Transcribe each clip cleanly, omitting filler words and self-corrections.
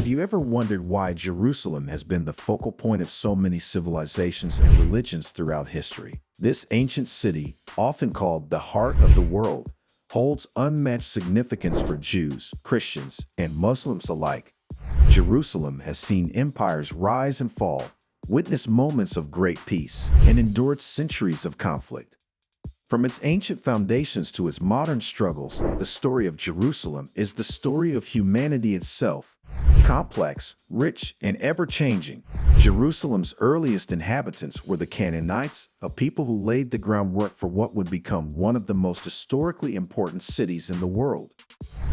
Have you ever wondered why Jerusalem has been the focal point of so many civilizations and religions throughout history? This ancient city, often called the heart of the world, holds unmatched significance for Jews, Christians, and Muslims alike. Jerusalem has seen empires rise and fall, witnessed moments of great peace, and endured centuries of conflict. From its ancient foundations to its modern struggles, the story of Jerusalem is the story of humanity itself. Complex, rich, and ever-changing, Jerusalem's earliest inhabitants were the Canaanites, a people who laid the groundwork for what would become one of the most historically important cities in the world.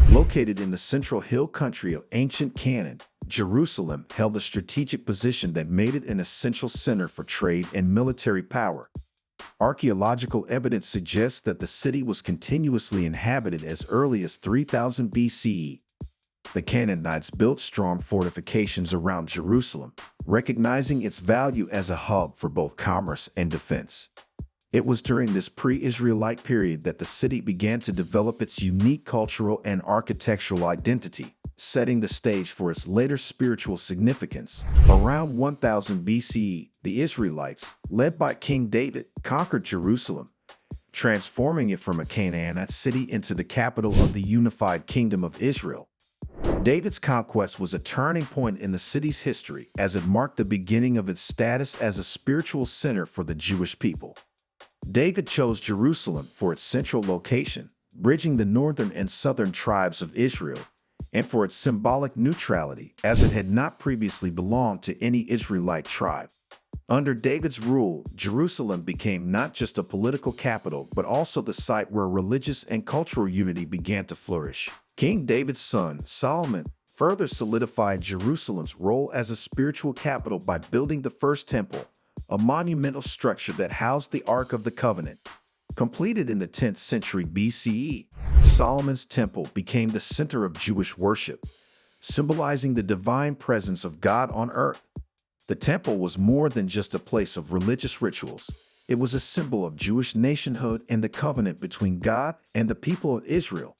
Located in the central hill country of ancient Canaan, Jerusalem held a strategic position that made it an essential center for trade and military power. Archaeological evidence suggests that the city was continuously inhabited as early as 3000 BCE. The Canaanites built strong fortifications around Jerusalem, recognizing its value as a hub for both commerce and defense. It was during this pre-Israelite period that the city began to develop its unique cultural and architectural identity, setting the stage for its later spiritual significance. Around 1000 BCE, the Israelites, led by King David, conquered Jerusalem, transforming it from a Canaanite city into the capital of the unified kingdom of Israel. David's conquest was a turning point in the city's history as it marked the beginning of its status as a spiritual center for the Jewish people. David chose Jerusalem for its central location, bridging the northern and southern tribes of Israel, and for its symbolic neutrality, as it had not previously belonged to any Israelite tribe. Under David's rule, Jerusalem became not just a political capital, but also the site where religious and cultural unity began to flourish. King David's son, Solomon, further solidified Jerusalem's role as a spiritual capital by building the first temple, a monumental structure that housed the Ark of the Covenant. Completed in the 10th century BCE, Solomon's temple became the center of Jewish worship, symbolizing the divine presence of God on earth. The temple was more than just a place of religious rituals. It was a symbol of Jewish nationhood and the covenant between God and the people of Israel.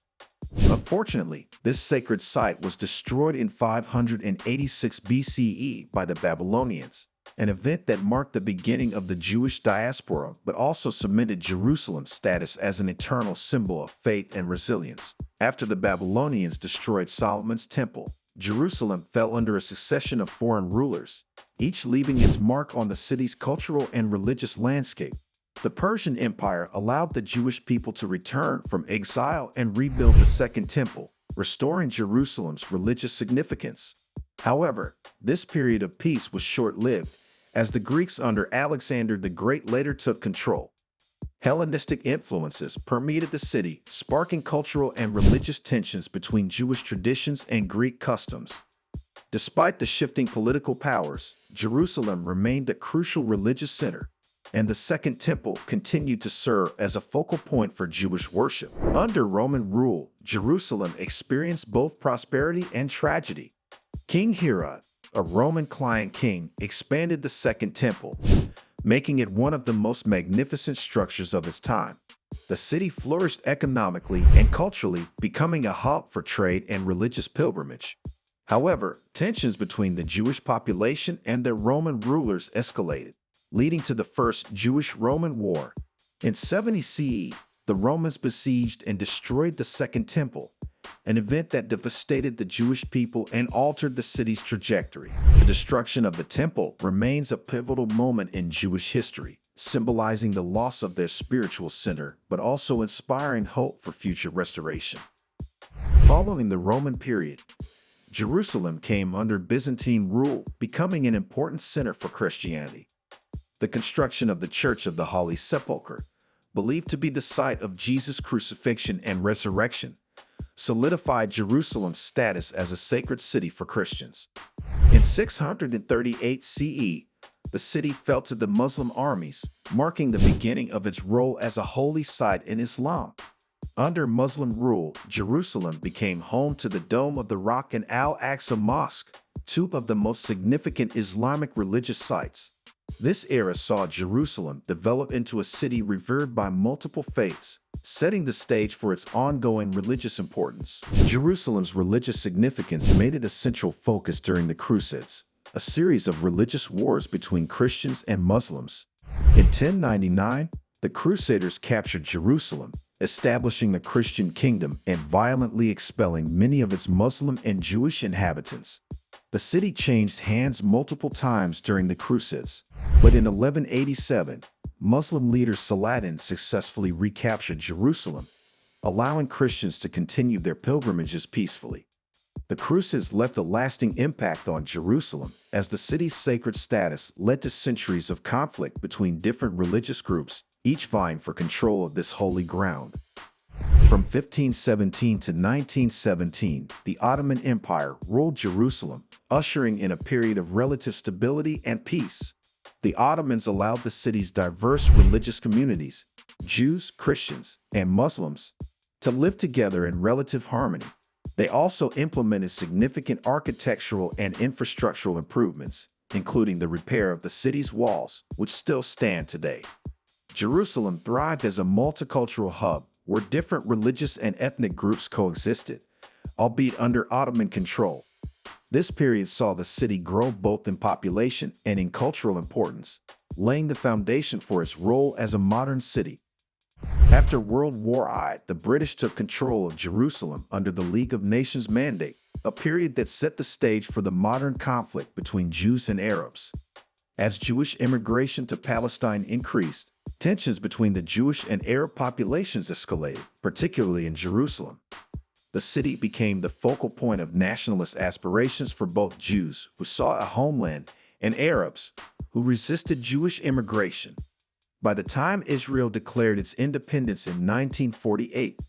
Unfortunately, this sacred site was destroyed in 586 BCE by the Babylonians, an event that marked the beginning of the Jewish diaspora but also cemented Jerusalem's status as an eternal symbol of faith and resilience. After the Babylonians destroyed Solomon's temple, Jerusalem fell under a succession of foreign rulers, each leaving its mark on the city's cultural and religious landscape. The Persian Empire allowed the Jewish people to return from exile and rebuild the Second Temple, restoring Jerusalem's religious significance. However, this period of peace was short-lived, as the Greeks under Alexander the Great later took control. Hellenistic influences permeated the city, sparking cultural and religious tensions between Jewish traditions and Greek customs. Despite the shifting political powers, Jerusalem remained a crucial religious center, and the Second Temple continued to serve as a focal point for Jewish worship. Under Roman rule, Jerusalem experienced both prosperity and tragedy. King Herod, a Roman client king, expanded the Second Temple, making it one of the most magnificent structures of its time. The city flourished economically and culturally, becoming a hub for trade and religious pilgrimage. However, tensions between the Jewish population and their Roman rulers escalated, leading to the First Jewish-Roman War. In 70 CE, the Romans besieged and destroyed the Second Temple, an event that devastated the Jewish people and altered the city's trajectory. The destruction of the temple remains a pivotal moment in Jewish history, symbolizing the loss of their spiritual center, but also inspiring hope for future restoration. Following the Roman period, Jerusalem came under Byzantine rule, becoming an important center for Christianity. The construction of the Church of the Holy Sepulchre, believed to be the site of Jesus' crucifixion and resurrection, solidified Jerusalem's status as a sacred city for Christians. In 638 CE, the city fell to the Muslim armies, marking the beginning of its role as a holy site in Islam. Under Muslim rule, Jerusalem became home to the Dome of the Rock and Al-Aqsa Mosque, two of the most significant Islamic religious sites. This era saw Jerusalem develop into a city revered by multiple faiths, setting the stage for its ongoing religious importance. Jerusalem's religious significance made it a central focus during the Crusades, a series of religious wars between Christians and Muslims. In 1099, the Crusaders captured Jerusalem, establishing the Christian kingdom and violently expelling many of its Muslim and Jewish inhabitants. The city changed hands multiple times during the Crusades, but in 1187, Muslim leader Saladin successfully recaptured Jerusalem, allowing Christians to continue their pilgrimages peacefully. The Crusades left a lasting impact on Jerusalem, as the city's sacred status led to centuries of conflict between different religious groups, each vying for control of this holy ground. From 1517 to 1917, the Ottoman Empire ruled Jerusalem, ushering in a period of relative stability and peace. The Ottomans allowed the city's diverse religious communities, Jews, Christians, and Muslims, to live together in relative harmony. They also implemented significant architectural and infrastructural improvements, including the repair of the city's walls, which still stand today. Jerusalem thrived as a multicultural hub where different religious and ethnic groups coexisted, albeit under Ottoman control. This period saw the city grow both in population and in cultural importance, laying the foundation for its role as a modern city. After World War I, the British took control of Jerusalem under the League of Nations Mandate, a period that set the stage for the modern conflict between Jews and Arabs. As Jewish immigration to Palestine increased, tensions between the Jewish and Arab populations escalated, particularly in Jerusalem. The city became the focal point of nationalist aspirations for both Jews, who sought a homeland, and Arabs, who resisted Jewish immigration. By the time Israel declared its independence in 1948,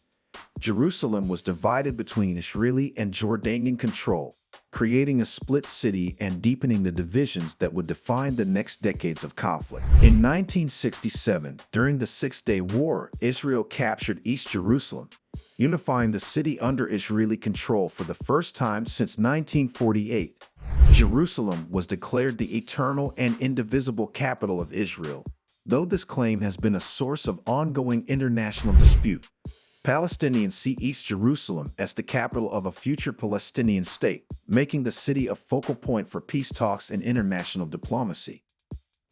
Jerusalem was divided between Israeli and Jordanian control, creating a split city and deepening the divisions that would define the next decades of conflict. In 1967, during the Six-Day War, Israel captured East Jerusalem, unifying the city under Israeli control for the first time since 1948. Jerusalem was declared the eternal and indivisible capital of Israel, though this claim has been a source of ongoing international dispute. Palestinians see East Jerusalem as the capital of a future Palestinian state, making the city a focal point for peace talks and international diplomacy.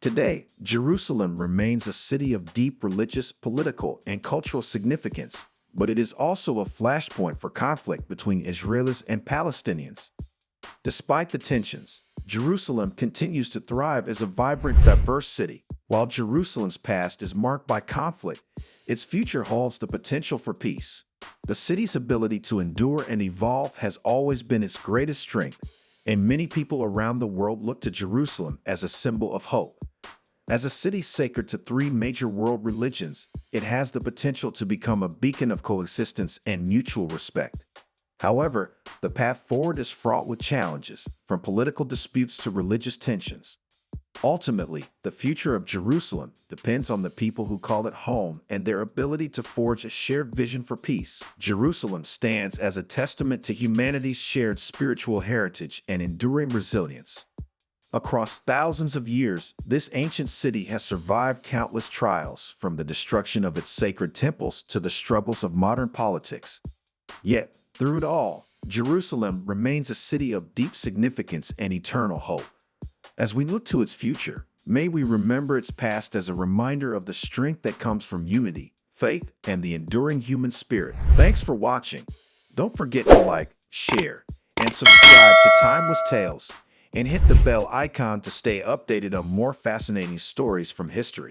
Today, Jerusalem remains a city of deep religious, political, and cultural significance, but it is also a flashpoint for conflict between Israelis and Palestinians. Despite the tensions, Jerusalem continues to thrive as a vibrant, diverse city. While Jerusalem's past is marked by conflict, its future holds the potential for peace. The city's ability to endure and evolve has always been its greatest strength, and many people around the world look to Jerusalem as a symbol of hope. As a city sacred to three major world religions, it has the potential to become a beacon of coexistence and mutual respect. However, the path forward is fraught with challenges, from political disputes to religious tensions. Ultimately, the future of Jerusalem depends on the people who call it home and their ability to forge a shared vision for peace. Jerusalem stands as a testament to humanity's shared spiritual heritage and enduring resilience. Across thousands of years, this ancient city has survived countless trials, from the destruction of its sacred temples to the struggles of modern politics. Yet, through it all, Jerusalem remains a city of deep significance and eternal hope. As we look to its future, may we remember its past as a reminder of the strength that comes from unity, faith, and the enduring human spirit. Thanks for watching. Don't forget to like, share, and subscribe to Timeless Tales, and hit the bell icon to stay updated on more fascinating stories from history.